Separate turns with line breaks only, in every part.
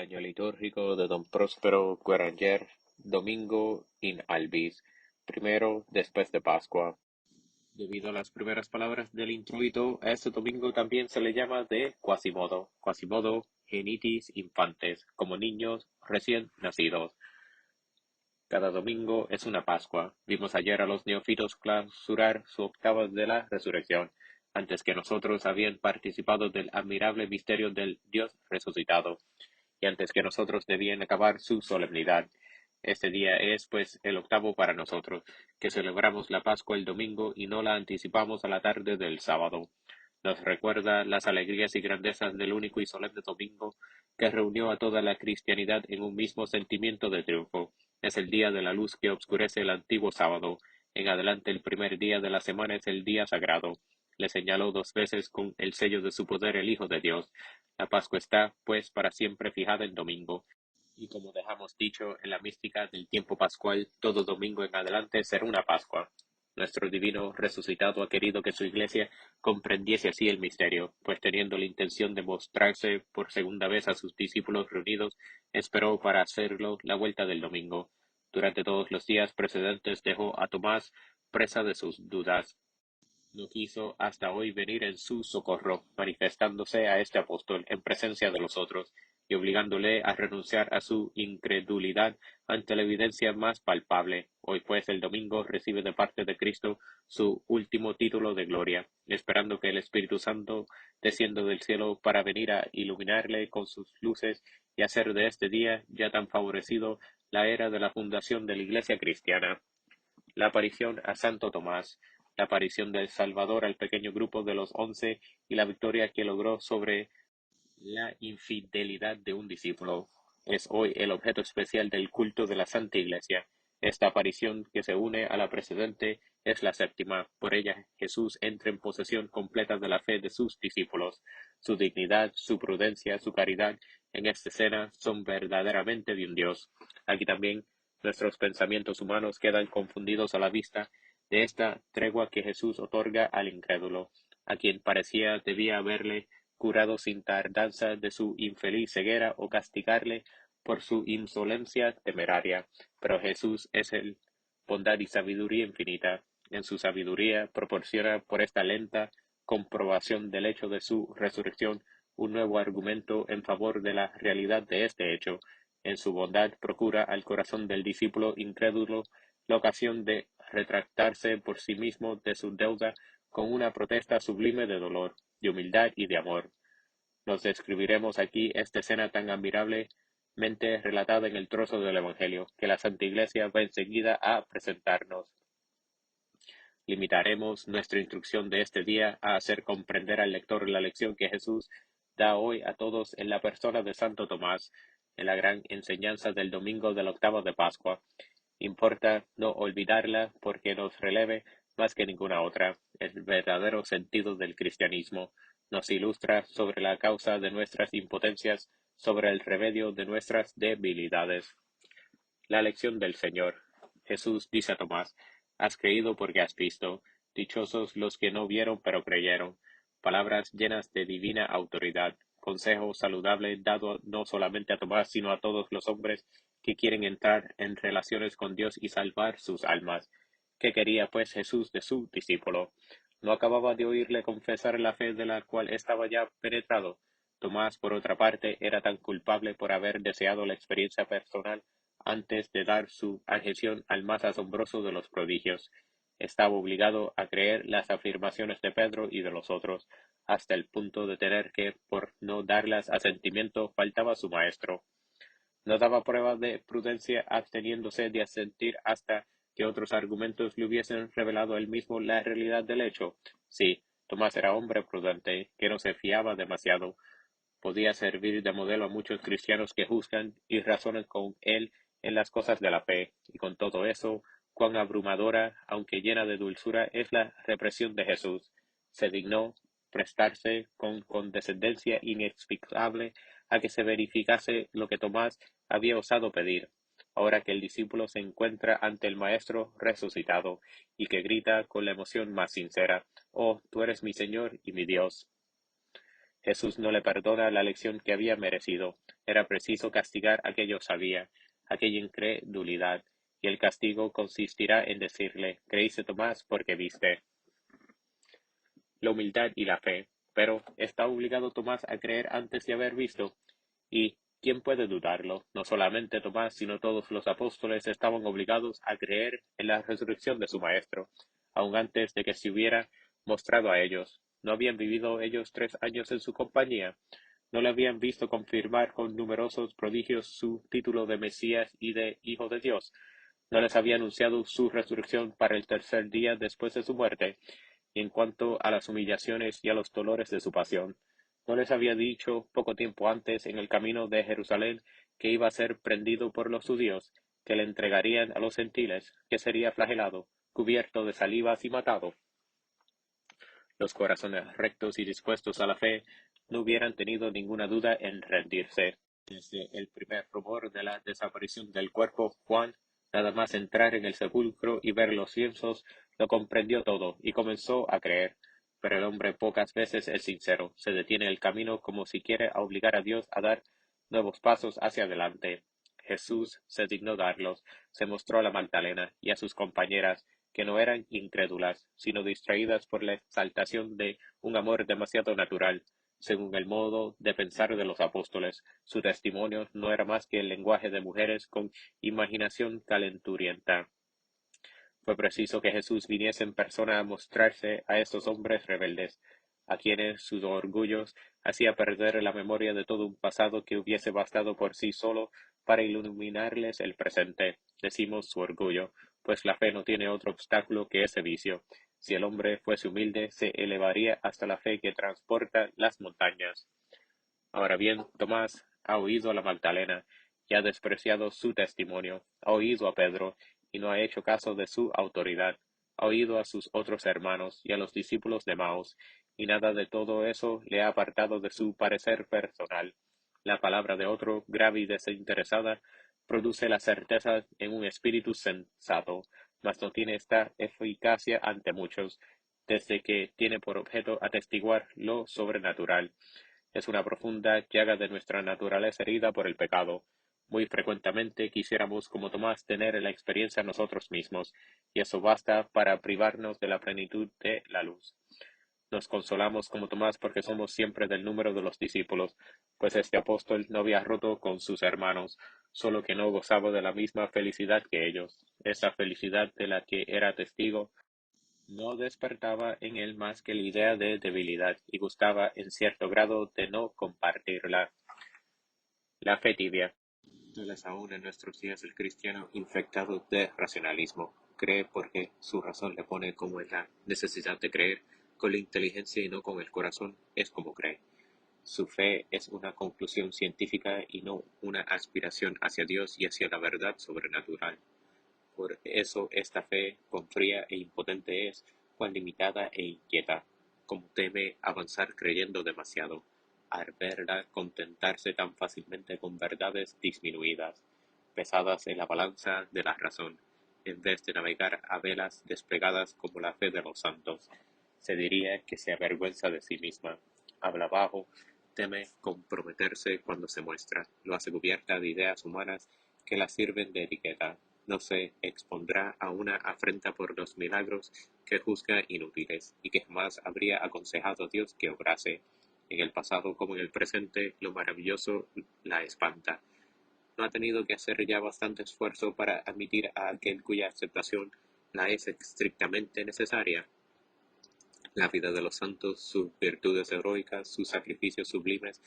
año litúrgico de Don Próspero Gueranger, domingo in albis, primero después de Pascua. Debido a las primeras palabras del introito, a este domingo también se le llama de Quasimodo genitis infantes, como niños recién nacidos. Cada domingo es una Pascua. Vimos ayer a los neófitos clausurar su octava de la resurrección. Antes que nosotros habían participado del admirable misterio del Dios resucitado, y antes que nosotros debían acabar su solemnidad. Este día es, pues, el octavo para nosotros, que celebramos la Pascua el domingo y no la anticipamos a la tarde del sábado. Nos recuerda las alegrías y grandezas del único y solemne domingo que reunió a toda la cristianidad en un mismo sentimiento de triunfo. Es el día de la luz que obscurece el antiguo sábado. En adelante el primer día de la semana es el día sagrado. Le señaló dos veces con el sello de su poder el Hijo de Dios. La Pascua está, pues, para siempre fijada en domingo. Y como dejamos dicho en la mística del tiempo pascual, todo domingo en adelante será una Pascua. Nuestro divino resucitado ha querido que su iglesia comprendiese así el misterio, pues teniendo la intención de mostrarse por segunda vez a sus discípulos reunidos, esperó para hacerlo la vuelta del domingo. Durante todos los días precedentes dejó a Tomás presa de sus dudas. No quiso hasta hoy venir en su socorro, manifestándose a este apóstol en presencia de los otros, y obligándole a renunciar a su incredulidad ante la evidencia más palpable. Hoy pues el domingo recibe de parte de Cristo su último título de gloria, esperando que el Espíritu Santo descienda del cielo para venir a iluminarle con sus luces y hacer de este día, ya tan favorecido, la era de la fundación de la Iglesia cristiana. La aparición a Santo Tomás, la aparición del Salvador al pequeño grupo de los 11 y la victoria que logró sobre la infidelidad de un discípulo es hoy el objeto especial del culto de la Santa Iglesia. Esta aparición, que se une a la precedente, es la séptima. Por ella Jesús entra en posesión completa de la fe de sus discípulos. Su dignidad, su prudencia, su caridad en esta escena son verdaderamente de un Dios. Aquí también nuestros pensamientos humanos quedan confundidos a la vista de esta tregua que Jesús otorga al incrédulo, a quien parecía debía haberle curado sin tardanza de su infeliz ceguera o castigarle por su insolencia temeraria. Pero Jesús es el bondad y sabiduría infinita. En su sabiduría proporciona por esta lenta comprobación del hecho de su resurrección un nuevo argumento en favor de la realidad de este hecho. En su bondad procura al corazón del discípulo incrédulo la ocasión de retractarse por sí mismo de su deuda con una protesta sublime de dolor, de humildad y de amor. Nos describiremos aquí esta escena tan admirablemente relatada en el trozo del Evangelio, que la Santa Iglesia va enseguida a presentarnos. Limitaremos nuestra instrucción de este día a hacer comprender al lector la lección que Jesús da hoy a todos en la persona de Santo Tomás, en la gran enseñanza del domingo del octavo de Pascua. Importa no olvidarla porque nos releve más que ninguna otra el verdadero sentido del cristianismo. Nos ilustra sobre la causa de nuestras impotencias, sobre el remedio de nuestras debilidades. La lección del Señor. Jesús dice a Tomás: has creído porque has visto. Dichosos los que no vieron pero creyeron. Palabras llenas de divina autoridad. Consejo saludable dado no solamente a Tomás, sino a todos los hombres que quieren entrar en relaciones con Dios y salvar sus almas. ¿Qué quería pues Jesús de su discípulo? ¿No acababa de oírle confesar la fe de la cual estaba ya penetrado? Tomás, por otra parte, era tan culpable por haber deseado la experiencia personal antes de dar su adhesión al más asombroso de los prodigios. Estaba obligado a creer las afirmaciones de Pedro y de los otros, hasta el punto de tener que, por no darlas asentimiento, faltaba a su maestro. No daba prueba de prudencia absteniéndose de asentir hasta que otros argumentos le hubiesen revelado a él mismo la realidad del hecho. Sí, Tomás era hombre prudente, que no se fiaba demasiado. Podía servir de modelo a muchos cristianos que juzgan y razonan con él en las cosas de la fe, y con todo eso, cuán abrumadora, aunque llena de dulzura, es la represión de Jesús. Se dignó prestarse con condescendencia inexplicable a que se verificase lo que Tomás había osado pedir, ahora que el discípulo se encuentra ante el Maestro resucitado, y que grita con la emoción más sincera: «Oh, tú eres mi Señor y mi Dios». Jesús no le perdona la lección que había merecido. Era preciso castigar aquello sabía, aquella incredulidad, y el castigo consistirá en decirle, creíste Tomás porque viste. La humildad y la fe. Pero ¿está obligado Tomás a creer antes de haber visto? ¿Y quién puede dudarlo? No solamente Tomás, sino todos los apóstoles estaban obligados a creer en la resurrección de su Maestro, aun antes de que se hubiera mostrado a ellos. ¿No habían vivido ellos 3 años en su compañía? ¿No le habían visto confirmar con numerosos prodigios su título de Mesías y de Hijo de Dios? ¿No les había anunciado su resurrección para el tercer día después de su muerte? Y en cuanto a las humillaciones y a los dolores de su pasión, ¿no les había dicho poco tiempo antes en el camino de Jerusalén que iba a ser prendido por los judíos, que le entregarían a los gentiles, que sería flagelado, cubierto de salivas y matado? Los corazones rectos y dispuestos a la fe no hubieran tenido ninguna duda en rendirse. Desde el primer rumor de la desaparición del cuerpo, Juan, nada más entrar en el sepulcro y ver los lienzos, lo comprendió todo y comenzó a creer. Pero el hombre pocas veces es sincero, se detiene en el camino como si quiere obligar a Dios a dar nuevos pasos hacia adelante. Jesús se dignó darlos, se mostró a la Magdalena y a sus compañeras, que no eran incrédulas, sino distraídas por la exaltación de un amor demasiado natural, según el modo de pensar de los apóstoles. Su testimonio no era más que el lenguaje de mujeres con imaginación calenturienta. Fue preciso que Jesús viniese en persona a mostrarse a estos hombres rebeldes, a quienes sus orgullos hacía perder la memoria de todo un pasado que hubiese bastado por sí solo para iluminarles el presente. Decimos su orgullo, pues la fe no tiene otro obstáculo que ese vicio. Si el hombre fuese humilde, se elevaría hasta la fe que transporta las montañas. Ahora bien, Tomás ha oído a la Magdalena y ha despreciado su testimonio, ha oído a Pedro y no ha hecho caso de su autoridad, ha oído a sus otros hermanos y a los discípulos de Maús, y nada de todo eso le ha apartado de su parecer personal. La palabra de otro, grave y desinteresada, produce la certeza en un espíritu sensato, mas no tiene esta eficacia ante muchos, desde que tiene por objeto atestiguar lo sobrenatural. Es una profunda llaga de nuestra naturaleza herida por el pecado. Muy frecuentemente quisiéramos, como Tomás, tener la experiencia nosotros mismos, y eso basta para privarnos de la plenitud de la luz. Nos consolamos como Tomás porque somos siempre del número de los discípulos, pues este apóstol no había roto con sus hermanos, solo que no gozaba de la misma felicidad que ellos. Esa felicidad de la que era testigo no despertaba en él más que la idea de debilidad, y gustaba en cierto grado de no compartirla. La fe tibia. Es aún en nuestros días el cristiano infectado de racionalismo. Cree porque su razón le pone como en la necesidad de creer, con la inteligencia y no con el corazón, es como cree. Su fe es una conclusión científica y no una aspiración hacia Dios y hacia la verdad sobrenatural. Por eso esta fe, cuán fría e impotente es, cuán limitada e inquieta, como teme avanzar creyendo demasiado, al verla contentarse tan fácilmente con verdades disminuidas, pesadas en la balanza de la razón, en vez de navegar a velas desplegadas como la fe de los santos. Se diría que se avergüenza de sí misma, habla bajo, teme comprometerse cuando se muestra, lo hace cubierta de ideas humanas que la sirven de etiqueta, no se expondrá a una afrenta por los milagros que juzga inútiles, y que jamás habría aconsejado a Dios que obrase. En el pasado como en el presente, lo maravilloso la espanta. No ha tenido que hacer ya bastante esfuerzo para admitir a aquel cuya aceptación la es estrictamente necesaria. La vida de los santos, sus virtudes heroicas, sus sacrificios sublimes,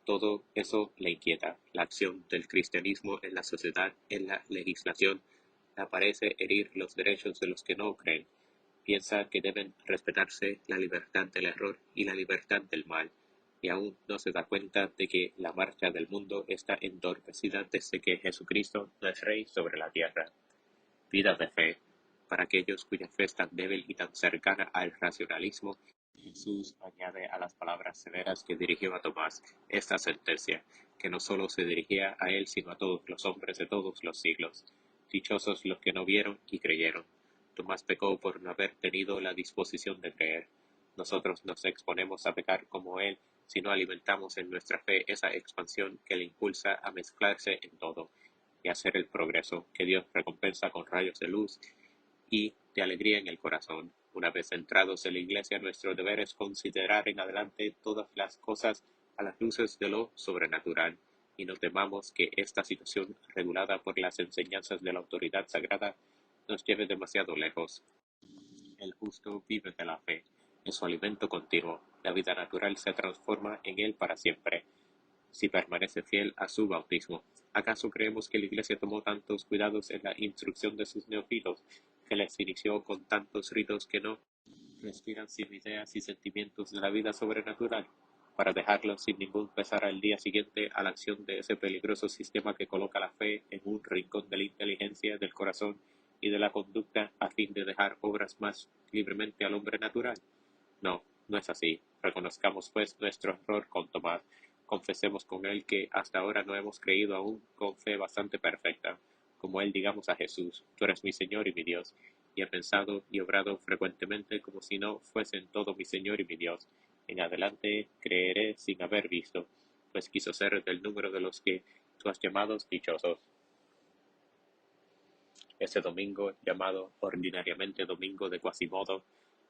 todo eso le inquieta. La acción del cristianismo en la sociedad, en la legislación, le parece herir los derechos de los que no creen. Piensa que deben respetarse la libertad del error y la libertad del mal, y aún no se da cuenta de que la marcha del mundo está entorpecida desde que Jesucristo no es rey sobre la tierra. Vida de fe. Para aquellos cuya fe es tan débil y tan cercana al racionalismo, Jesús añade a las palabras severas que dirigió a Tomás esta sentencia, que no sólo se dirigía a él, sino a todos los hombres de todos los siglos. Dichosos los que no vieron y creyeron. Tomás pecó por no haber tenido la disposición de creer. Nosotros nos exponemos a pecar como él sino alimentamos en nuestra fe esa expansión que le impulsa a mezclarse en todo y hacer el progreso que Dios recompensa con rayos de luz y de alegría en el corazón. Una vez entrados en la Iglesia, nuestro deber es considerar en adelante todas las cosas a las luces de lo sobrenatural, y no temamos que esta situación, regulada por las enseñanzas de la autoridad sagrada, nos lleve demasiado lejos. El justo vive de la fe, es su alimento continuo. La vida natural se transforma en él para siempre, si permanece fiel a su bautismo. ¿Acaso creemos que la Iglesia tomó tantos cuidados en la instrucción de sus neófitos, que les inició con tantos ritos que no respiran sin ideas y sentimientos de la vida sobrenatural, para dejarlos sin ningún pesar al día siguiente a la acción de ese peligroso sistema que coloca la fe en un rincón de la inteligencia, del corazón y de la conducta a fin de dejar obras más libremente al hombre natural? No, no es así. Reconozcamos pues nuestro error con Tomás. Confesemos con él que hasta ahora no hemos creído aún con fe bastante perfecta. Como él digamos a Jesús, tú eres mi Señor y mi Dios. Y he pensado y obrado frecuentemente como si no fuesen todo mi Señor y mi Dios. En adelante creeré sin haber visto, pues quiso ser del número de los que tú has llamado dichosos. Este domingo, llamado ordinariamente Domingo de Quasimodo,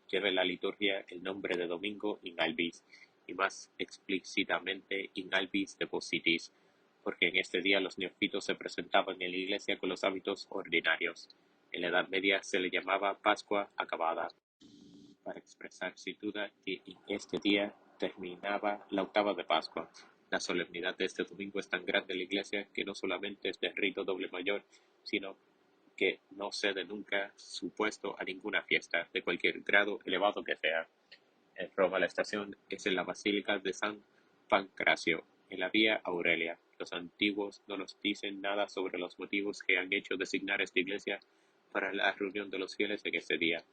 lleva en la liturgia el nombre de Domingo in albis, y más explícitamente in albis depositis, porque en este día los neófitos se presentaban en la iglesia con los hábitos ordinarios. En la Edad Media se le llamaba Pascua acabada, para expresar sin duda que en este día terminaba la octava de Pascua. La solemnidad de este domingo es tan grande en la iglesia que no solamente es de rito doble mayor, sino que no cede nunca su puesto a ninguna fiesta, de cualquier grado elevado que sea. En Roma la estación es en la Basílica de San Pancracio, en la Vía Aurelia. Los antiguos no nos dicen nada sobre los motivos que han hecho designar esta iglesia para la reunión de los fieles en este día.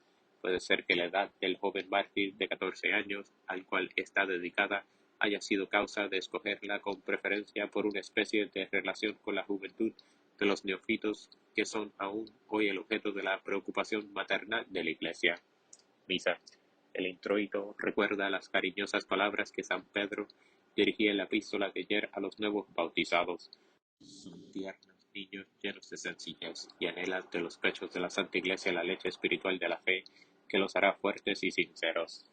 Puede ser que la edad del joven mártir de 14 años, al cual está dedicada, haya sido causa de escogerla con preferencia por una especie de relación con la juventud de los neófitos que son aún hoy el objeto de la preocupación maternal de la Iglesia. Misa. El introito recuerda las cariñosas palabras que San Pedro dirigía en la epístola de ayer a los nuevos bautizados. Son tiernos niños llenos de sencillez y anhelan de los pechos de la Santa Iglesia la leche espiritual de la fe que los hará fuertes y sinceros.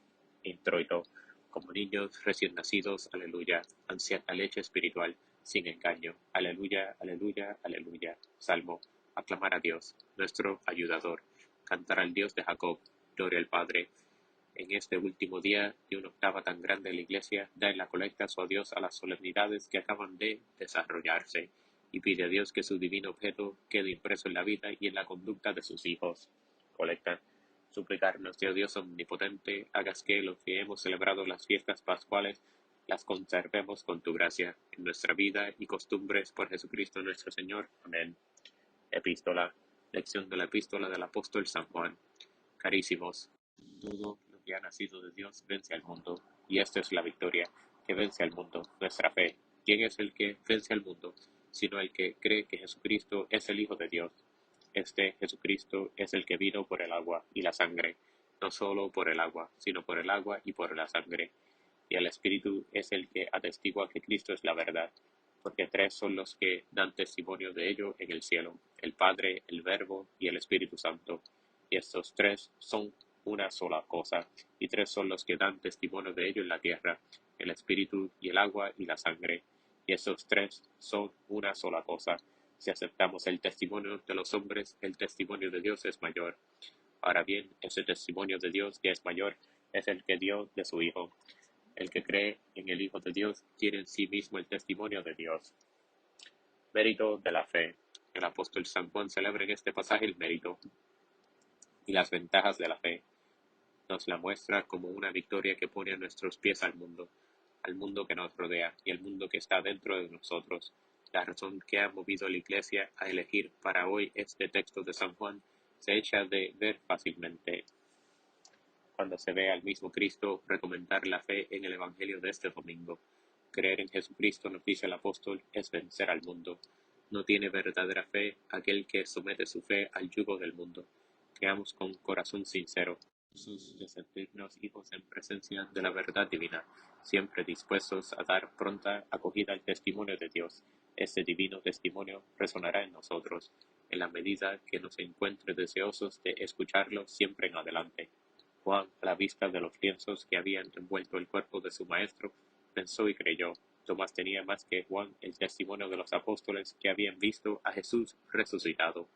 Introito. Como niños recién nacidos, aleluya, ansían la leche espiritual, sin engaño. Aleluya, aleluya, aleluya. Salmo. Aclamar a Dios, nuestro ayudador. Cantar al Dios de Jacob. Gloria al Padre. En este último día de una octava tan grande la Iglesia da en la colecta su adiós a las solemnidades que acaban de desarrollarse y pide a Dios que su divino objeto quede impreso en la vida y en la conducta de sus hijos. Colecta. Suplicarnos, Dios omnipotente, hagas que los que hemos celebrado las fiestas pascuales las conservemos con tu gracia en nuestra vida y costumbres por Jesucristo nuestro Señor. Amén. Epístola. Lección de la epístola del apóstol San Juan. Carísimos, todo lo que ha nacido de Dios vence al mundo, y esta es la victoria que vence al mundo, nuestra fe. ¿Quién es el que vence al mundo? Sino el que cree que Jesucristo es el Hijo de Dios. Este Jesucristo es el que vino por el agua y la sangre, no solo por el agua, sino por el agua y por la sangre. Y el Espíritu es el que atestigua que Cristo es la verdad, porque tres son los que dan testimonio de ello en el cielo, el Padre, el Verbo y el Espíritu Santo. Y estos tres son una sola cosa, y tres son los que dan testimonio de ello en la tierra, el Espíritu y el agua y la sangre. Y esos tres son una sola cosa. Si aceptamos el testimonio de los hombres, el testimonio de Dios es mayor. Ahora bien, ese testimonio de Dios que es mayor es el que dio de su Hijo. El que cree en el Hijo de Dios tiene en sí mismo el testimonio de Dios. Mérito de la fe. El apóstol San Juan celebra en este pasaje el mérito y las ventajas de la fe. Nos la muestra como una victoria que pone a nuestros pies al mundo que nos rodea y el mundo que está dentro de nosotros. La razón que ha movido a la Iglesia a elegir para hoy este texto de San Juan se echa de ver fácilmente cuando se ve al mismo Cristo recomendar la fe en el Evangelio de este domingo. Creer en Jesucristo, nos dice el apóstol, es vencer al mundo. No tiene verdadera fe aquel que somete su fe al yugo del mundo. Creamos con corazón sincero. de sentirnos hijos en presencia de la verdad divina, siempre dispuestos a dar pronta acogida al testimonio de Dios. Este divino testimonio resonará en nosotros, en la medida que nos encuentre deseosos de escucharlo siempre en adelante. Juan, a la vista de los lienzos que habían envuelto el cuerpo de su maestro, pensó y creyó. Tomás tenía más que Juan el testimonio de los apóstoles que habían visto a Jesús resucitado,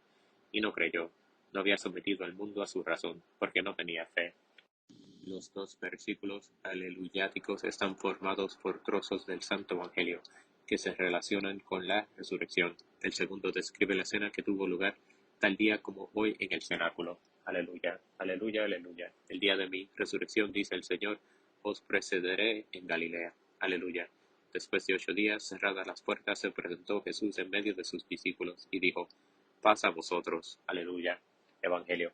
y no creyó. No había sometido al mundo a su razón, porque no tenía fe. Los dos versículos aleluyáticos están formados por trozos del Santo Evangelio, que se relacionan con la resurrección. El segundo describe la escena que tuvo lugar tal día como hoy en el cenáculo. Aleluya, aleluya, aleluya. El día de mi resurrección, dice el Señor, os precederé en Galilea. Aleluya. Después de 8 días, cerradas las puertas, se presentó Jesús en medio de sus discípulos y dijo, paz a vosotros. Aleluya. Evangelio.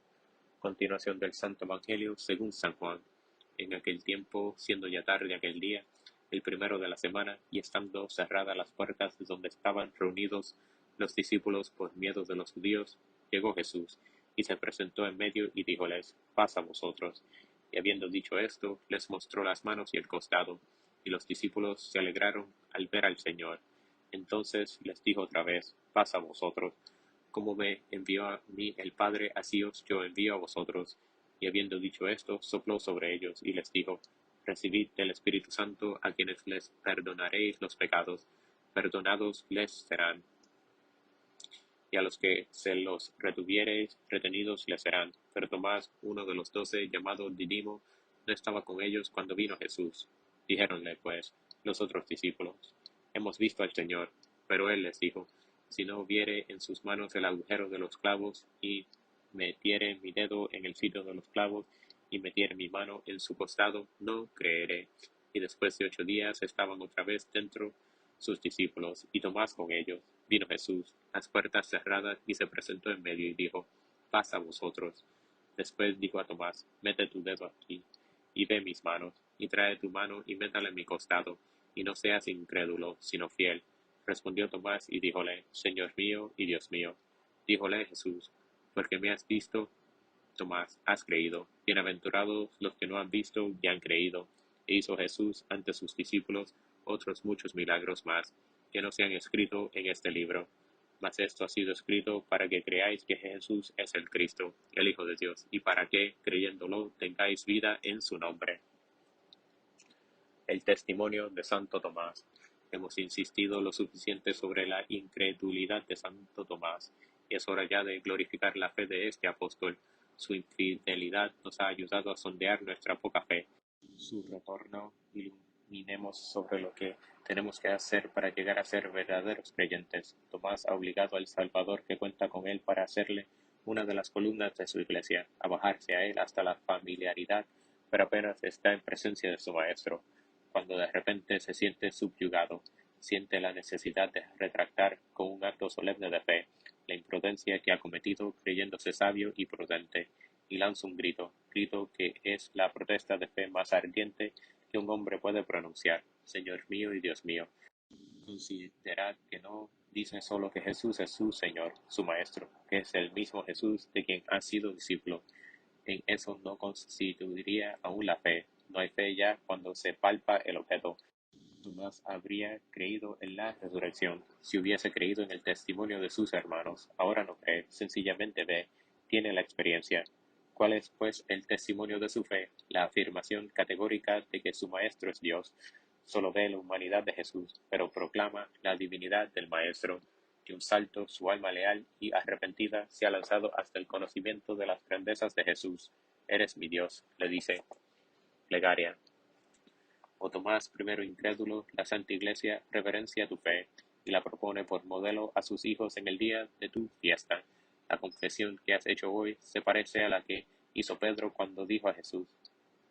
Continuación del Santo Evangelio según San Juan. En aquel tiempo, siendo ya tarde aquel día, el primero de la semana, y estando cerradas las puertas de donde estaban reunidos los discípulos por miedo de los judíos, llegó Jesús, y se presentó en medio y díjoles, paz a vosotros. Y habiendo dicho esto, les mostró las manos y el costado, y los discípulos se alegraron al ver al Señor. Entonces les dijo otra vez, paz a vosotros. Como me envió a mí el Padre, así os yo envío a vosotros. Y habiendo dicho esto, sopló sobre ellos, y les dijo, recibid del Espíritu Santo, a quienes les perdonaréis los pecados, perdonados les serán, y a los que se los retuviereis, retenidos les serán. Pero Tomás, uno de los 12, llamado Didimo, no estaba con ellos cuando vino Jesús. Dijéronle, pues, los otros discípulos, hemos visto al Señor. Pero él les dijo, si no viere en sus manos el agujero de los clavos, y metiere mi dedo en el sitio de los clavos, y metiere mi mano en su costado, no creeré. Y después de 8 días estaban otra vez dentro sus discípulos, y Tomás con ellos. Vino Jesús, las puertas cerradas, y se presentó en medio, y dijo, paz a vosotros. Después dijo a Tomás, mete tu dedo aquí, y ve mis manos, y trae tu mano, y métala en mi costado, y no seas incrédulo, sino fiel. Respondió Tomás, y díjole, Señor mío y Dios mío. Díjole Jesús, porque me has visto, Tomás, has creído. Bienaventurados los que no han visto y han creído. E hizo Jesús ante sus discípulos otros muchos milagros más, que no se han escrito en este libro. Mas esto ha sido escrito para que creáis que Jesús es el Cristo, el Hijo de Dios, y para que, creyéndolo, tengáis vida en su nombre. El testimonio de Santo Tomás. Hemos insistido lo suficiente sobre la incredulidad de Santo Tomás, y es hora ya de glorificar la fe de este apóstol. Su infidelidad nos ha ayudado a sondear nuestra poca fe. Su retorno iluminemos sobre lo que tenemos que hacer para llegar a ser verdaderos creyentes. Tomás ha obligado al Salvador, que cuenta con él para hacerle una de las columnas de su iglesia, a bajarse a él hasta la familiaridad, pero apenas está en presencia de su Maestro, cuando de repente se siente subyugado, siente la necesidad de retractar con un acto solemne de fe la imprudencia que ha cometido creyéndose sabio y prudente, y lanza un grito que es la protesta de fe más ardiente que un hombre puede pronunciar: Señor mío y Dios mío. Considerad que no dice solo que Jesús es su Señor, su Maestro, que es el mismo Jesús de quien ha sido discípulo. En eso no constituiría aún la fe. No hay fe ya cuando se palpa el objeto. Tomás habría creído en la resurrección si hubiese creído en el testimonio de sus hermanos. Ahora no cree, sencillamente ve, tiene la experiencia. ¿Cuál es, pues, el testimonio de su fe? La afirmación categórica de que su Maestro es Dios. Solo ve la humanidad de Jesús, pero proclama la divinidad del Maestro. De un salto, su alma leal y arrepentida se ha lanzado hasta el conocimiento de las grandezas de Jesús. Eres mi Dios, le dice. Plegaria. O Tomás, primero incrédulo, la Santa Iglesia reverencia tu fe y la propone por modelo a sus hijos en el día de tu fiesta. La confesión que has hecho hoy se parece a la que hizo Pedro cuando dijo a Jesús: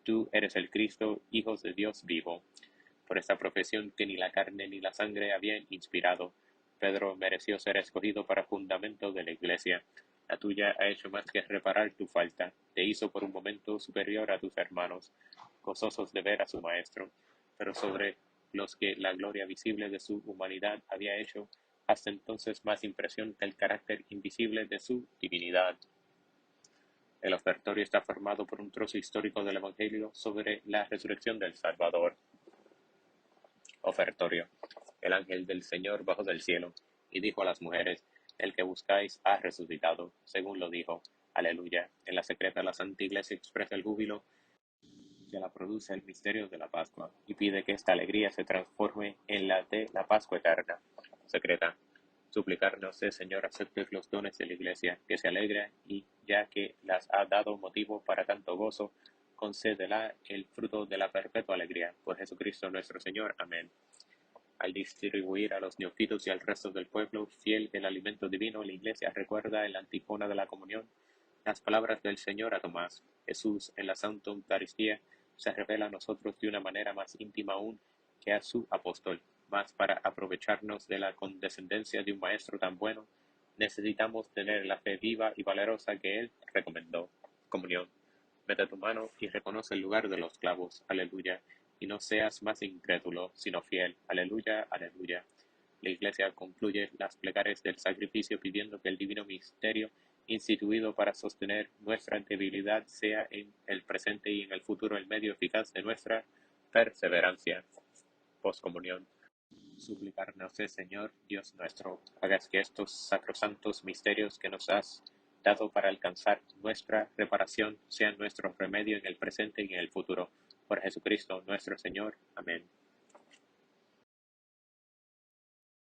Tú eres el Cristo, Hijo de Dios vivo. Por esta profesión que ni la carne ni la sangre habían inspirado, Pedro mereció ser escogido para fundamento de la Iglesia. La tuya ha hecho más que reparar tu falta, te hizo por un momento superior a tus hermanos, gozosos de ver a su Maestro, pero sobre los que la gloria visible de su humanidad había hecho hasta entonces más impresión que el carácter invisible de su divinidad. El ofertorio está formado por un trozo histórico del Evangelio sobre la resurrección del Salvador. Ofertorio. El ángel del Señor bajó del cielo y dijo a las mujeres: El que buscáis ha resucitado, según lo dijo. Aleluya. En la secreta la Santa Iglesia expresa el júbilo que la produce el misterio de la Pascua y pide que esta alegría se transforme en la de la Pascua eterna. Secreta. Suplicarnos, Señor, aceptes los dones de la Iglesia, que se alegra y, ya que las ha dado motivo para tanto gozo, concédela el fruto de la perpetua alegría. Por Jesucristo nuestro Señor. Amén. Al distribuir a los neófitos y al resto del pueblo fiel el alimento divino, la Iglesia recuerda en la antífona de la comunión las palabras del Señor a Tomás. Jesús, en la Santa Eucaristía, se revela a nosotros de una manera más íntima aún que a su apóstol. Mas para aprovecharnos de la condescendencia de un Maestro tan bueno, necesitamos tener la fe viva y valerosa que Él recomendó. Comunión. Mete tu mano y reconoce el lugar de los clavos. Aleluya. Y no seas más incrédulo, sino fiel. Aleluya, aleluya. La Iglesia concluye las plegarias del sacrificio pidiendo que el divino misterio instituido para sostener nuestra debilidad sea en el presente y en el futuro el medio eficaz de nuestra perseverancia. Poscomunión. Suplicarnos, Señor Dios nuestro, hagas que estos sacrosantos misterios que nos has dado para alcanzar nuestra reparación sean nuestro remedio en el presente y en el futuro. Por Jesucristo nuestro Señor. Amén.